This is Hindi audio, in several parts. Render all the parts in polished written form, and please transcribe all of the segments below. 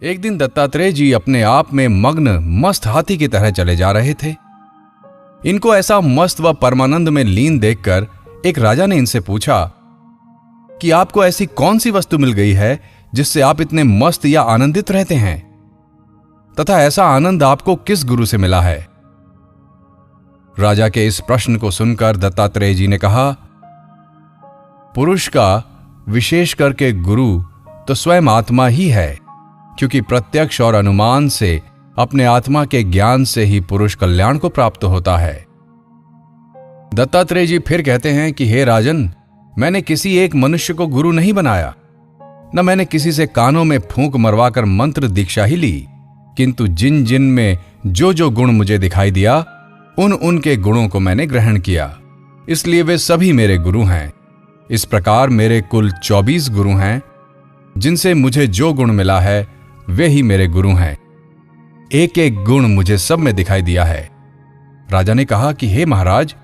एक दिन दत्तात्रेय जी अपने आप में मग्न मस्त हाथी की तरह चले जा रहे थे। इनको ऐसा मस्त व परमानंद में लीन देखकर एक राजा ने इनसे पूछा कि आपको ऐसी कौन सी वस्तु मिल गई है जिससे आप इतने मस्त या आनंदित रहते हैं, तथा ऐसा आनंद आपको किस गुरु से मिला है? राजा के इस प्रश्न को सुनकर दत्तात्रेय जी ने कहा, पुरुष का विशेष करके गुरु तो स्वयं आत्मा ही है, क्योंकि प्रत्यक्ष और अनुमान से अपने आत्मा के ज्ञान से ही पुरुष कल्याण को प्राप्त होता है। दत्तात्रेय जी फिर कहते हैं कि हे राजन, मैंने किसी एक मनुष्य को गुरु नहीं बनाया, न मैंने किसी से कानों में फूंक मरवाकर मंत्र दीक्षा ही ली, किंतु जिन जिन में जो जो गुण मुझे दिखाई दिया उन उनके गुणों को मैंने ग्रहण किया, इसलिए वे सभी मेरे गुरु हैं। इस प्रकार मेरे कुल 24 गुरु हैं, जिनसे मुझे जो गुण मिला है वे ही मेरे गुरु हैं। एक एक गुण मुझे सब में दिखाई दिया है। राजा ने कहा कि हे महाराज,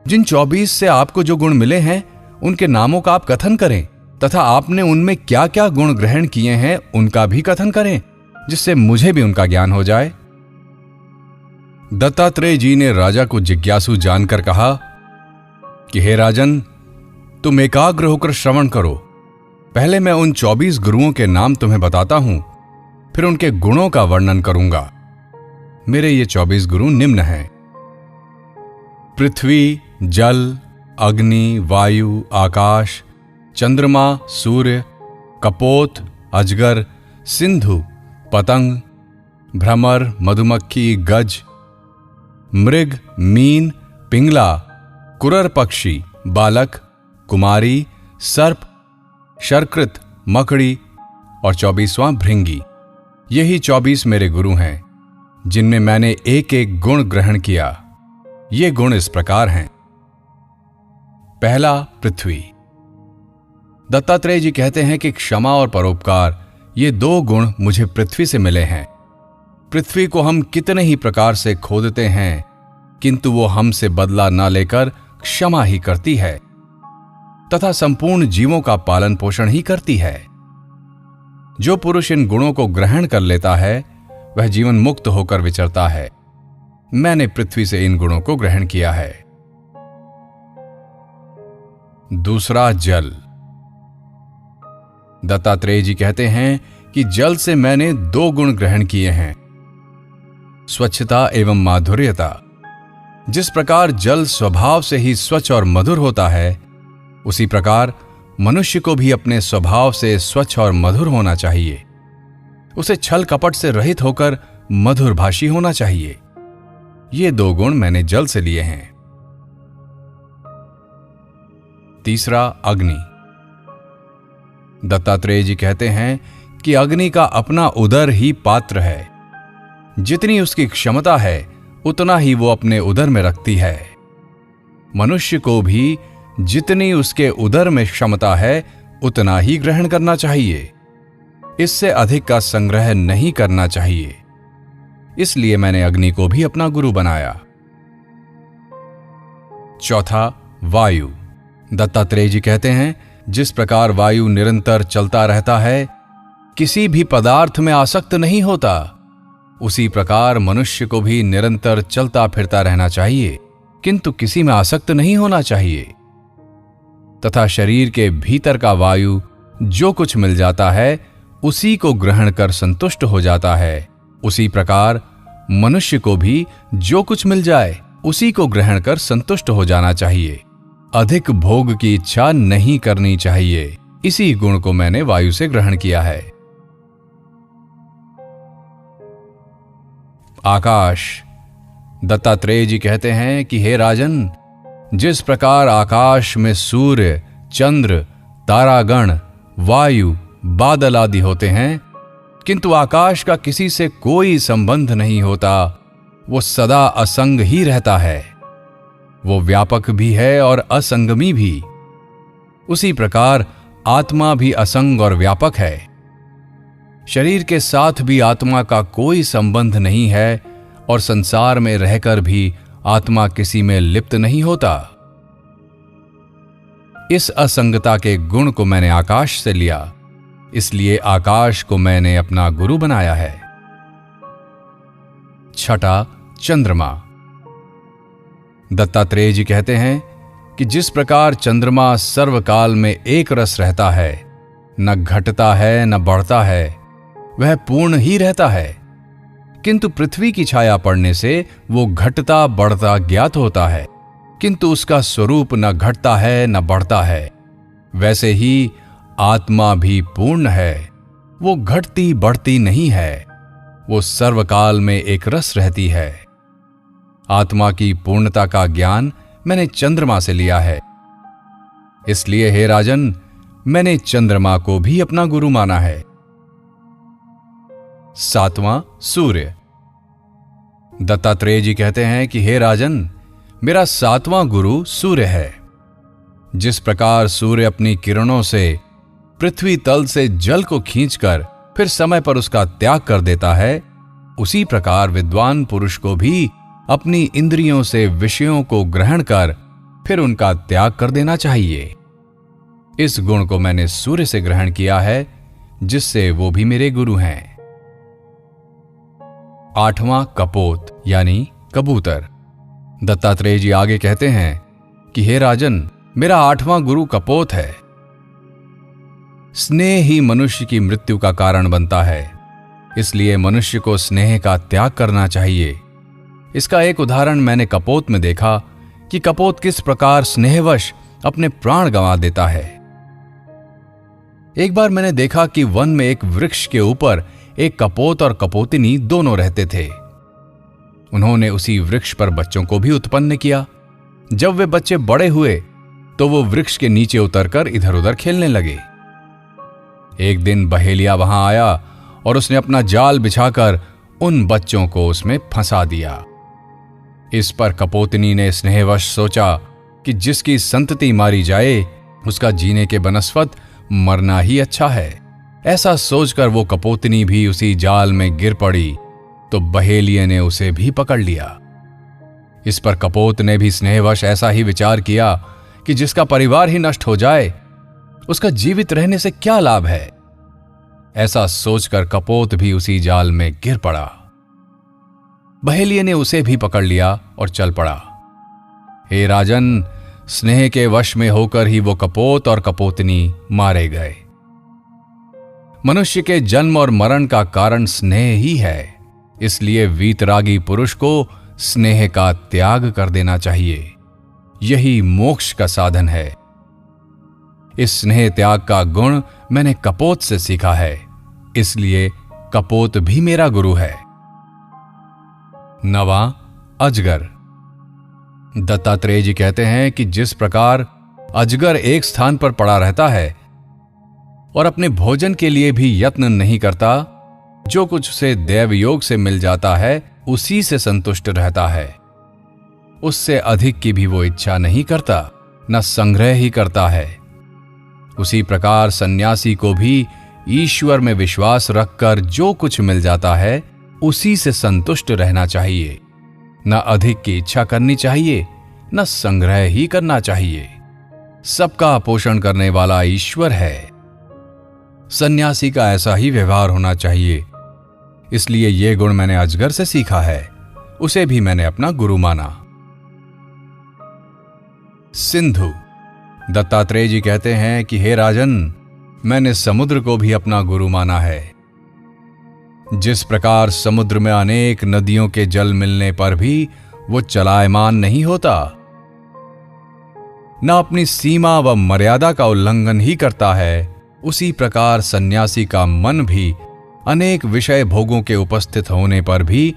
जिन 24 से आपको जो गुण मिले हैं उनके नामों का आप कथन करें, तथा आपने उनमें क्या क्या गुण ग्रहण किए हैं उनका भी कथन करें, जिससे मुझे भी उनका ज्ञान हो जाए। दत्तात्रेय जी ने राजा को जिज्ञासु जानकर कहा कि हे राजन, तुम एकाग्र होकर श्रवण करो। पहले मैं उन 24 गुरुओं के नाम तुम्हें बताता हूं, फिर उनके गुणों का वर्णन करूंगा। मेरे ये 24 गुरु निम्न हैं: पृथ्वी, जल, अग्नि, वायु, आकाश, चंद्रमा, सूर्य, कपोत, अजगर, सिंधु, पतंग, भ्रमर, मधुमक्खी, गज, मृग, मीन, पिंगला, कुरर पक्षी, बालक, कुमारी, सर्प, शर्कृत, मकड़ी और 24वां भृंगी। यही 24 मेरे गुरु हैं, जिनमें मैंने एक एक गुण ग्रहण किया। ये गुण इस प्रकार हैं। पहला, पृथ्वी। दत्तात्रेय जी कहते हैं कि क्षमा और परोपकार, ये 2 गुण मुझे पृथ्वी से मिले हैं। पृथ्वी को हम कितने ही प्रकार से खोदते हैं, किंतु वो हमसे बदला ना लेकर क्षमा ही करती है, तथा संपूर्ण जीवों का पालन पोषण ही करती है। जो पुरुष इन गुणों को ग्रहण कर लेता है वह जीवन मुक्त होकर विचरता है। मैंने पृथ्वी से इन गुणों को ग्रहण किया है। दूसरा, जल। दत्तात्रेय जी कहते हैं कि जल से मैंने 2 गुण ग्रहण किए हैं: स्वच्छता एवं माधुर्यता। जिस प्रकार जल स्वभाव से ही स्वच्छ और मधुर होता है, उसी प्रकार मनुष्य को भी अपने स्वभाव से स्वच्छ और मधुर होना चाहिए। उसे छल कपट से रहित होकर मधुर भाषी होना चाहिए। ये 2 गुण मैंने जल से लिए हैं। तीसरा, अग्नि। दत्तात्रेय जी कहते हैं कि अग्नि का अपना उदर ही पात्र है। जितनी उसकी क्षमता है उतना ही वो अपने उदर में रखती है। मनुष्य को भी जितनी उसके उदर में क्षमता है उतना ही ग्रहण करना चाहिए। इससे अधिक का संग्रह नहीं करना चाहिए। इसलिए मैंने अग्नि को भी अपना गुरु बनाया। चौथा, वायु। दत्तात्रेय जी कहते हैं, जिस प्रकार वायु निरंतर चलता रहता है, किसी भी पदार्थ में आसक्त नहीं होता, उसी प्रकार मनुष्य को भी निरंतर चलता फिरता रहना चाहिए, किंतु किसी में आसक्त नहीं होना चाहिए। तथा शरीर के भीतर का वायु जो कुछ मिल जाता है उसी को ग्रहण कर संतुष्ट हो जाता है। उसी प्रकार मनुष्य को भी जो कुछ मिल जाए उसी को ग्रहण कर संतुष्ट हो जाना चाहिए। अधिक भोग की इच्छा नहीं करनी चाहिए। इसी गुण को मैंने वायु से ग्रहण किया है। आकाश। दत्तात्रेय जी कहते हैं कि हे राजन, जिस प्रकार आकाश में सूर्य, चंद्र, तारागण, वायु, बादल आदि होते हैं, किंतु आकाश का किसी से कोई संबंध नहीं होता, वो सदा असंग ही रहता है। वो व्यापक भी है और असंगमी भी। उसी प्रकार आत्मा भी असंग और व्यापक है। शरीर के साथ भी आत्मा का कोई संबंध नहीं है और संसार में रहकर भी आत्मा किसी में लिप्त नहीं होता। इस असंगता के गुण को मैंने आकाश से लिया। इसलिए आकाश को मैंने अपना गुरु बनाया है। छठा, चंद्रमा। दत्तात्रेय जी कहते हैं कि जिस प्रकार चंद्रमा सर्वकाल में एक रस रहता है, न घटता है न बढ़ता है, वह पूर्ण ही रहता है, किंतु पृथ्वी की छाया पड़ने से वो घटता बढ़ता ज्ञात होता है, किंतु उसका स्वरूप न घटता है न बढ़ता है। वैसे ही आत्मा भी पूर्ण है, वो घटती बढ़ती नहीं है, वो सर्वकाल में एक रस रहती है। आत्मा की पूर्णता का ज्ञान मैंने चंद्रमा से लिया है। इसलिए हे राजन, मैंने चंद्रमा को भी अपना गुरु माना है। सातवां, सूर्य। दत्तात्रेय जी कहते हैं कि हे राजन, मेरा सातवां गुरु सूर्य है। जिस प्रकार सूर्य अपनी किरणों से पृथ्वी तल से जल को खींचकर फिर समय पर उसका त्याग कर देता है, उसी प्रकार विद्वान पुरुष को भी अपनी इंद्रियों से विषयों को ग्रहण कर फिर उनका त्याग कर देना चाहिए। इस गुण को मैंने सूर्य से ग्रहण किया है, जिससे वो भी मेरे गुरु हैं। आठवां, कपोत यानी कबूतर। दत्तात्रेय जी आगे कहते हैं कि हे राजन, मेरा आठवां गुरु कपोत है। स्नेह ही मनुष्य की मृत्यु का कारण बनता है, इसलिए मनुष्य को स्नेह का त्याग करना चाहिए। इसका एक उदाहरण मैंने कपोत में देखा कि कपोत किस प्रकार स्नेहवश अपने प्राण गंवा देता है। एक बार मैंने देखा कि वन में एक वृक्ष के ऊपर एक कपोत और कपोतिनी दोनों रहते थे। उन्होंने उसी वृक्ष पर बच्चों को भी उत्पन्न किया। जब वे बच्चे बड़े हुए तो वो वृक्ष के नीचे उतरकर इधर उधर खेलने लगे। एक दिन बहेलिया वहां आया और उसने अपना जाल बिछाकर उन बच्चों को उसमें फंसा दिया। इस पर कपोतनी ने स्नेहवश सोचा कि जिसकी संतति मारी जाए उसका जीने के बनस्पत मरना ही अच्छा है। ऐसा सोचकर वो कपोतनी भी उसी जाल में गिर पड़ी तो बहेलिये ने उसे भी पकड़ लिया। इस पर कपोत ने भी स्नेहवश ऐसा ही विचार किया कि जिसका परिवार ही नष्ट हो जाए उसका जीवित रहने से क्या लाभ है। ऐसा सोचकर कपोत भी उसी जाल में गिर पड़ा। बहेलिये ने उसे भी पकड़ लिया और चल पड़ा। हे राजन, स्नेह के वश में होकर ही वो कपोत और कपोतनी मारे गए। मनुष्य के जन्म और मरण का कारण स्नेह ही है, इसलिए वीतरागी पुरुष को स्नेह का त्याग कर देना चाहिए। यही मोक्ष का साधन है। इस स्नेह त्याग का गुण मैंने कपोत से सीखा है, इसलिए कपोत भी मेरा गुरु है। नवां, अजगर। दत्तात्रेय जी कहते हैं कि जिस प्रकार अजगर एक स्थान पर पड़ा रहता है और अपने भोजन के लिए भी यत्न नहीं करता, जो कुछ उसे दैव योग से मिल जाता है उसी से संतुष्ट रहता है, उससे अधिक की भी वो इच्छा नहीं करता, न संग्रह ही करता है। उसी प्रकार सन्यासी को भी ईश्वर में विश्वास रखकर जो कुछ मिल जाता है उसी से संतुष्ट रहना चाहिए। न अधिक की इच्छा करनी चाहिए, न संग्रह ही करना चाहिए। सबका पोषण करने वाला ईश्वर है। सन्यासी का ऐसा ही व्यवहार होना चाहिए। इसलिए यह गुण मैंने अजगर से सीखा है, उसे भी मैंने अपना गुरु माना। सिंधु। दत्तात्रेय जी कहते हैं कि हे राजन, मैंने समुद्र को भी अपना गुरु माना है। जिस प्रकार समुद्र में अनेक नदियों के जल मिलने पर भी वो चलायमान नहीं होता, न अपनी सीमा व मर्यादा का उल्लंघन ही करता है, उसी प्रकार सन्यासी का मन भी अनेक विषय भोगों के उपस्थित होने पर भी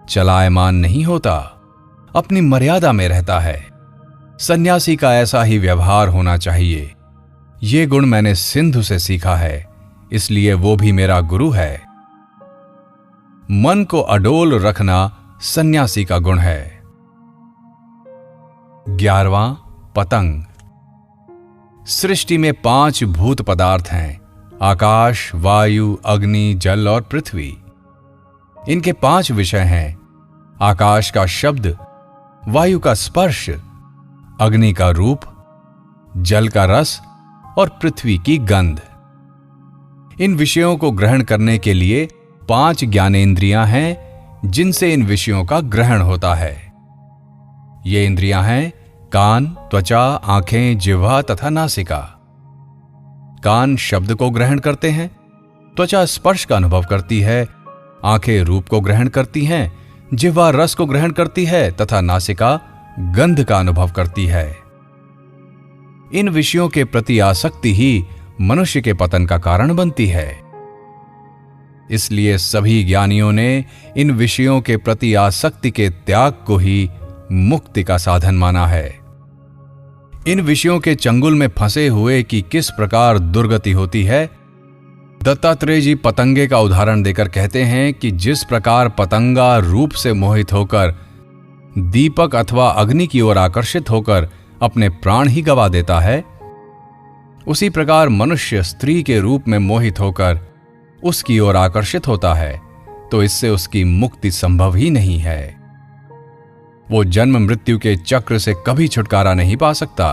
चलायमान नहीं होता, अपनी मर्यादा में रहता है। सन्यासी का ऐसा ही व्यवहार होना चाहिए। ये गुण मैंने सिंधु से सीखा है, इसलिए वो भी मेरा गुरु है। मन को अडोल रखना सन्यासी का गुण है। 11वां, पतंग। सृष्टि में 5 भूत पदार्थ हैं, आकाश, वायु, अग्नि, जल और पृथ्वी। इनके 5 विषय हैं, आकाश का शब्द, वायु का स्पर्श, अग्नि का रूप, जल का रस और पृथ्वी की गंध। इन विषयों को ग्रहण करने के लिए 5 ज्ञानेंद्रियां हैं जिनसे इन विषयों का ग्रहण होता है। ये इंद्रियां हैं कान, त्वचा, आंखें, जिह्वा तथा नासिका। कान शब्द को ग्रहण करते हैं, त्वचा स्पर्श का अनुभव करती है, आंखें रूप को ग्रहण करती हैं, जिह्वा रस को ग्रहण करती है तथा नासिका गंध का अनुभव करती है। इन विषयों के प्रति आसक्ति ही मनुष्य के पतन का कारण बनती है। इसलिए सभी ज्ञानियों ने इन विषयों के प्रति आसक्ति के त्याग को ही मुक्ति का साधन माना है। इन विषयों के चंगुल में फंसे हुए की किस प्रकार दुर्गति होती है, दत्तात्रेय जी पतंगे का उदाहरण देकर कहते हैं कि जिस प्रकार पतंगा रूप से मोहित होकर दीपक अथवा अग्नि की ओर आकर्षित होकर अपने प्राण ही गवा देता है, उसी प्रकार मनुष्य स्त्री के रूप में मोहित होकर उसकी ओर आकर्षित होता है तो इससे उसकी मुक्ति संभव ही नहीं है। वो जन्म मृत्यु के चक्र से कभी छुटकारा नहीं पा सकता।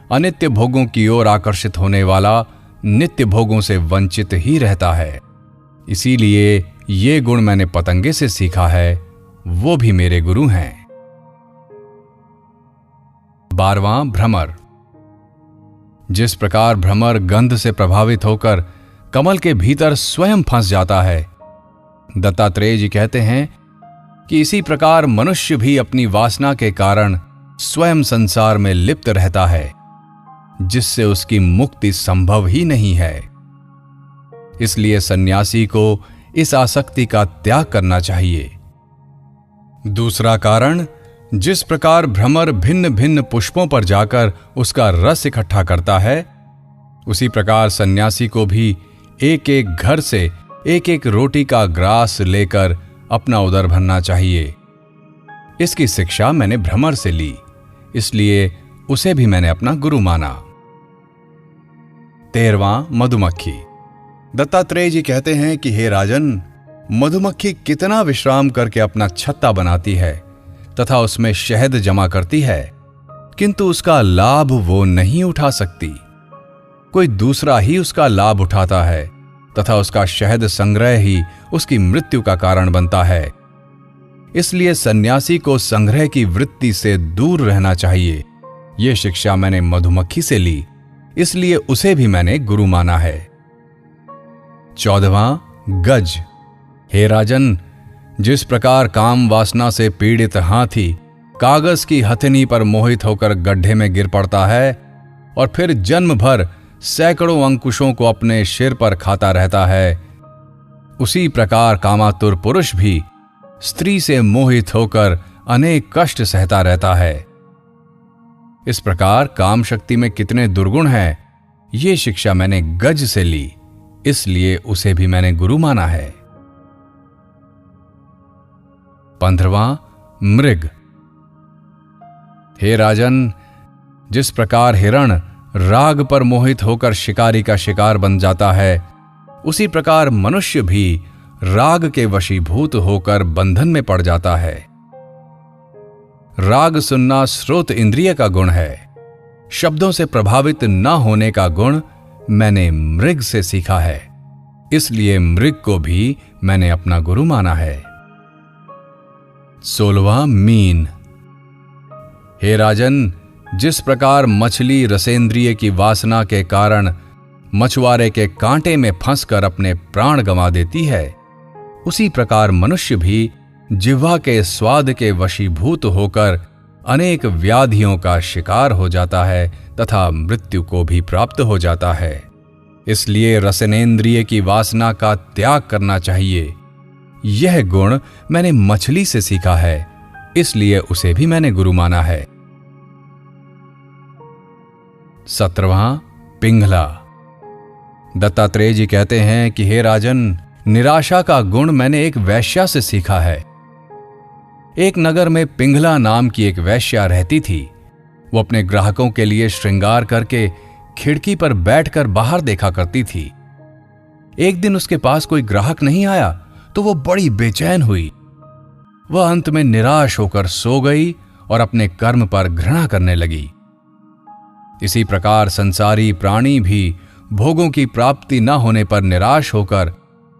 अनित्य भोगों की ओर आकर्षित होने वाला नित्य भोगों से वंचित ही रहता है। इसीलिए ये गुण मैंने पतंगे से सीखा है, वो भी मेरे गुरु हैं। 12वां भ्रमर। जिस प्रकार भ्रमर गंध से प्रभावित होकर कमल के भीतर स्वयं फंस जाता है, दत्तात्रेय जी कहते हैं कि इसी प्रकार मनुष्य भी अपनी वासना के कारण स्वयं संसार में लिप्त रहता है, जिससे उसकी मुक्ति संभव ही नहीं है। इसलिए सन्यासी को इस आसक्ति का त्याग करना चाहिए। दूसरा कारण, जिस प्रकार भ्रमर भिन्न भिन्न पुष्पों पर जाकर उसका रस इकट्ठा करता है, उसी प्रकार सन्यासी को भी एक एक घर से एक एक रोटी का ग्रास लेकर अपना उदर भरना चाहिए। इसकी शिक्षा मैंने भ्रमर से ली, इसलिए उसे भी मैंने अपना गुरु माना। 13वां मधुमक्खी। दत्तात्रेय जी कहते हैं कि हे राजन, मधुमक्खी कितना विश्राम करके अपना छत्ता बनाती है तथा उसमें शहद जमा करती है, किंतु उसका लाभ वो नहीं उठा सकती। कोई दूसरा ही उसका लाभ उठाता है तथा उसका शहद संग्रह ही उसकी मृत्यु का कारण बनता है। इसलिए सन्यासी को संग्रह की वृत्ति से दूर रहना चाहिए। यह शिक्षा मैंने मधुमक्खी से ली, इसलिए उसे भी मैंने गुरु माना है। 14वां गज। हे राजन, जिस प्रकार काम वासना से पीड़ित हाथी कागज की हथनी पर मोहित होकर गड्ढे में गिर पड़ता है और फिर जन्म भर सैकड़ों अंकुशों को अपने सिर पर खाता रहता है, उसी प्रकार कामातुर पुरुष भी स्त्री से मोहित होकर अनेक कष्ट सहता रहता है। इस प्रकार काम शक्ति में कितने दुर्गुण हैं, ये शिक्षा मैंने गज से ली, इसलिए उसे भी मैंने गुरु माना है। 15वां मृग। हे राजन, जिस प्रकार हिरण राग पर मोहित होकर शिकारी का शिकार बन जाता है, उसी प्रकार मनुष्य भी राग के वशीभूत होकर बंधन में पड़ जाता है। राग सुनना श्रोत इंद्रिय का गुण है। शब्दों से प्रभावित न होने का गुण मैंने मृग से सीखा है, इसलिए मृग को भी मैंने अपना गुरु माना है। 16वां मीन। हे राजन, जिस प्रकार मछली रसेंद्रिय की वासना के कारण मछुआरे के कांटे में फंसकर अपने प्राण गंवा देती है, उसी प्रकार मनुष्य भी जिह्वा के स्वाद के वशीभूत होकर अनेक व्याधियों का शिकार हो जाता है तथा मृत्यु को भी प्राप्त हो जाता है। इसलिए रसनेन्द्रिय की वासना का त्याग करना चाहिए। यह गुण मैंने मछली से सीखा है, इसलिए उसे भी मैंने गुरु माना है। 17वां पिंगला। दत्तात्रेय जी कहते हैं कि हे राजन, निराशा का गुण मैंने एक वैश्या से सीखा है। एक नगर में पिंगला नाम की एक वैश्या रहती थी। वो अपने ग्राहकों के लिए श्रृंगार करके खिड़की पर बैठकर बाहर देखा करती थी। एक दिन उसके पास कोई ग्राहक नहीं आया तो वो बड़ी बेचैन हुई। वह अंत में निराश होकर सो गई और अपने कर्म पर घृणा करने लगी। इसी प्रकार संसारी प्राणी भी भोगों की प्राप्ति न होने पर निराश होकर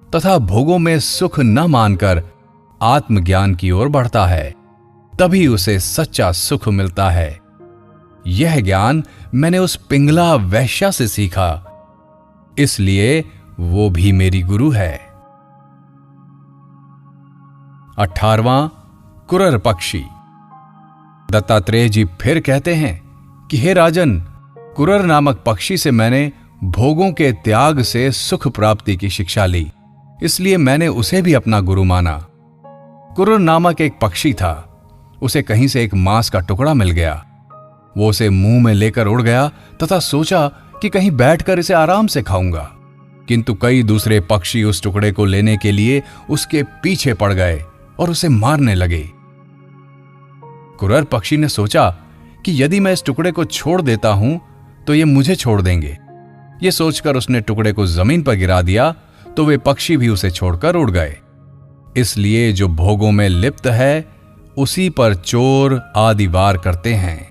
तथा भोगों में सुख न मानकर आत्मज्ञान की ओर बढ़ता है, तभी उसे सच्चा सुख मिलता है। यह ज्ञान मैंने उस पिंगला वैश्या से सीखा, इसलिए वो भी मेरी गुरु है। 18वां कुरर पक्षी। दत्तात्रेय जी फिर कहते हैं कि हे राजन, कुरर नामक पक्षी से मैंने भोगों के त्याग से सुख प्राप्ति की शिक्षा ली, इसलिए मैंने उसे भी अपना गुरु माना। कुरर नामक एक पक्षी था, उसे कहीं से एक मांस का टुकड़ा मिल गया। वो उसे मुंह में लेकर उड़ गया तथा सोचा कि कहीं बैठकर इसे आराम से खाऊंगा, किंतु कई दूसरे पक्षी उस टुकड़े को लेने के लिए उसके पीछे पड़ गए और उसे मारने लगे। कुरर पक्षी ने सोचा कि यदि मैं इस टुकड़े को छोड़ देता हूं तो ये मुझे छोड़ देंगे। ये सोचकर उसने टुकड़े को जमीन पर गिरा दिया तो वे पक्षी भी उसे छोड़कर उड़ गए। इसलिए जो भोगों में लिप्त है उसी पर चोर आदि वार करते हैं।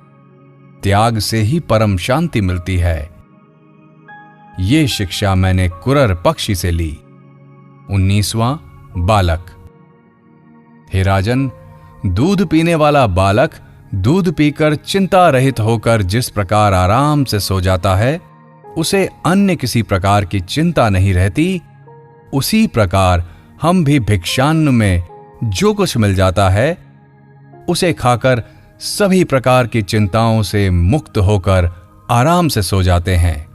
त्याग से ही परम शांति मिलती है। ये शिक्षा मैंने कुरर पक्षी से ली। 19वां बालक। हे राजन, दूध पीने वाला बालक दूध पीकर चिंता रहित होकर जिस प्रकार आराम से सो जाता है, उसे अन्य किसी प्रकार की चिंता नहीं रहती, उसी प्रकार हम भी भिक्षान्न में जो कुछ मिल जाता है उसे खाकर सभी प्रकार की चिंताओं से मुक्त होकर आराम से सो जाते हैं।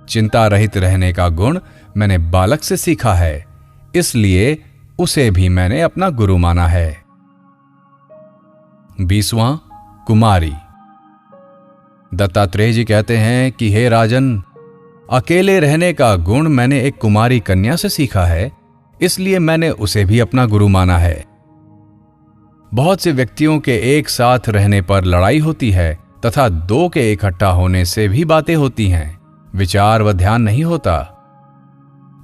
चिंता रहित रहने का गुण मैंने बालक से सीखा है, इसलिए उसे भी मैंने अपना गुरु माना है। 20वां कुमारी। दत्तात्रेय जी कहते हैं कि हे राजन, अकेले रहने का गुण मैंने एक कुमारी कन्या से सीखा है, इसलिए मैंने उसे भी अपना गुरु माना है। बहुत से व्यक्तियों के एक साथ रहने पर लड़ाई होती है तथा दो के इकट्ठा होने से भी बातें होती हैं, विचार व ध्यान नहीं होता।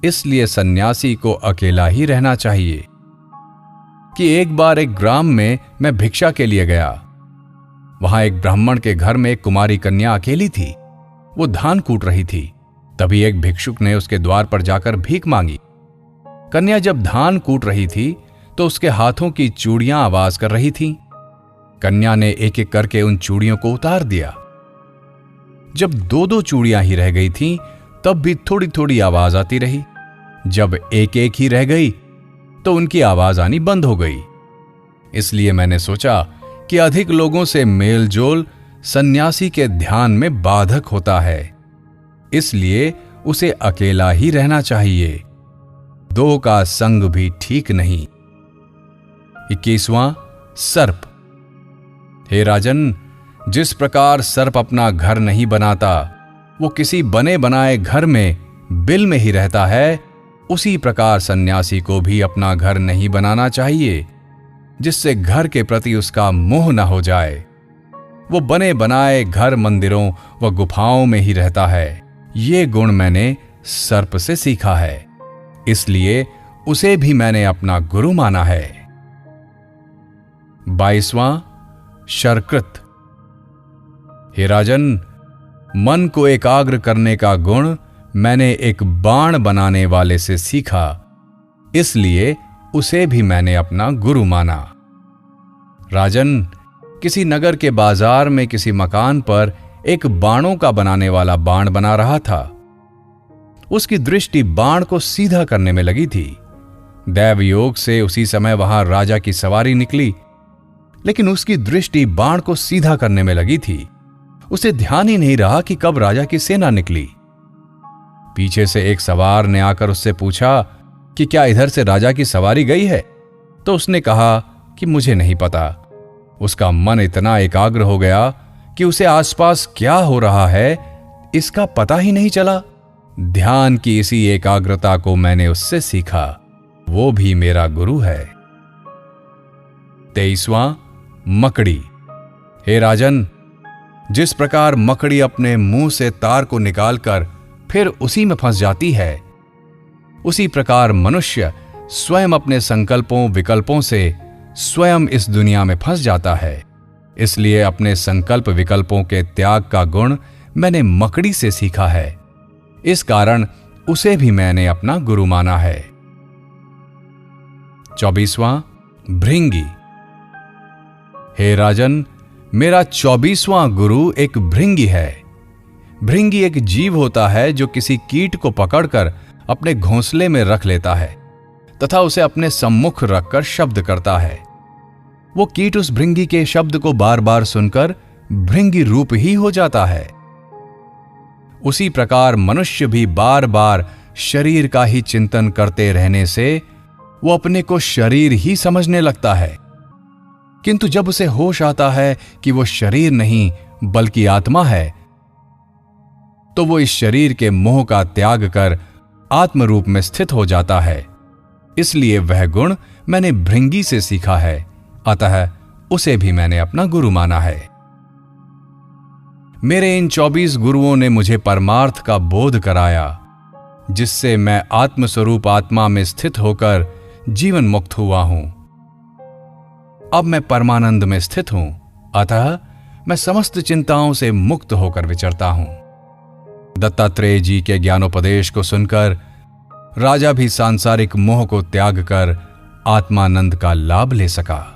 इसलिए सन्यासी को अकेला ही रहना चाहिए। कि एक बार एक ग्राम में मैं भिक्षा के लिए गया। वहां एक ब्राह्मण के घर में एक कुमारी कन्या अकेली थी। वो धान कूट रही थी। तभी एक भिक्षुक ने उसके द्वार पर जाकर भीख मांगी। कन्या जब धान कूट रही थी तो उसके हाथों की चूड़ियां आवाज कर रही थीं। कन्या ने एक एक करके उन चूड़ियों को उतार दिया। जब दो दो चूड़ियां ही रह गई थीं, तब भी थोड़ी थोड़ी आवाज आती रही। जब एक एक ही रह गई तो उनकी आवाज आनी बंद हो गई। इसलिए मैंने सोचा कि अधिक लोगों से मेलजोल सन्यासी के ध्यान में बाधक होता है, इसलिए उसे अकेला ही रहना चाहिए। दो का संग भी ठीक नहीं। 21वां सर्प। हे राजन, जिस प्रकार सर्प अपना घर नहीं बनाता, वो किसी बने बनाए घर में बिल में ही रहता है, उसी प्रकार सन्यासी को भी अपना घर नहीं बनाना चाहिए, जिससे घर के प्रति उसका मोह न हो जाए। वो बने बनाए घर मंदिरों व गुफाओं में ही रहता है। ये गुण मैंने सर्प से सीखा है, इसलिए उसे भी मैंने अपना गुरु माना है। 22वां शर्कृत। हे राजन, मन को एकाग्र करने का गुण मैंने एक बाण बनाने वाले से सीखा, इसलिए उसे भी मैंने अपना गुरु माना। राजन, किसी नगर के बाजार में किसी मकान पर एक बाणों का बनाने वाला बाण बना रहा था। उसकी दृष्टि बाण को सीधा करने में लगी थी। दैव योग से उसी समय वहां राजा की सवारी निकली, लेकिन उसकी दृष्टि बाण को सीधा करने में लगी थी। उसे ध्यान ही नहीं रहा कि कब राजा की सेना निकली। पीछे से एक सवार ने आकर उससे पूछा कि क्या इधर से राजा की सवारी गई है? तो उसने कहा कि मुझे नहीं पता। उसका मन इतना एकाग्र हो गया कि उसे आसपास क्या हो रहा है इसका पता ही नहीं चला। ध्यान की इसी एकाग्रता को मैंने उससे सीखा, वो भी मेरा गुरु है। 23वां मकड़ी। हे राजन, जिस प्रकार मकड़ी अपने मुंह से तार को निकालकर फिर उसी में फंस जाती है, उसी प्रकार मनुष्य स्वयं अपने संकल्पों विकल्पों से स्वयं इस दुनिया में फंस जाता है। इसलिए अपने संकल्प विकल्पों के त्याग का गुण मैंने मकड़ी से सीखा है। इस कारण उसे भी मैंने अपना गुरु माना है। 24वां भृंगी। हे राजन, मेरा 24वां गुरु एक भृंगी है। भृंगी एक जीव होता है जो किसी कीट को पकड़कर अपने घोंसले में रख लेता है तथा उसे अपने सम्मुख रखकर शब्द करता है। वो कीट उस भृंगी के शब्द को बार बार सुनकर भृंगी रूप ही हो जाता है। उसी प्रकार मनुष्य भी बार बार शरीर का ही चिंतन करते रहने से वो अपने को शरीर ही समझने लगता है, किंतु जब उसे होश आता है कि वो शरीर नहीं बल्कि आत्मा है, तो वो इस शरीर के मोह का त्याग कर आत्म रूप में स्थित हो जाता है। इसलिए वह गुण मैंने भृंगी से सीखा है, अतः उसे भी मैंने अपना गुरु माना है। मेरे इन 24 गुरुओं ने मुझे परमार्थ का बोध कराया, जिससे मैं आत्मस्वरूप आत्मा में स्थित होकर जीवन मुक्त हुआ हूं। अब मैं परमानंद में स्थित हूं, अतः मैं समस्त चिंताओं से मुक्त होकर विचरता हूं। दत्तात्रेय जी के ज्ञानोपदेश को सुनकर राजा भी सांसारिक मोह को त्याग कर आत्मानंद का लाभ ले सका।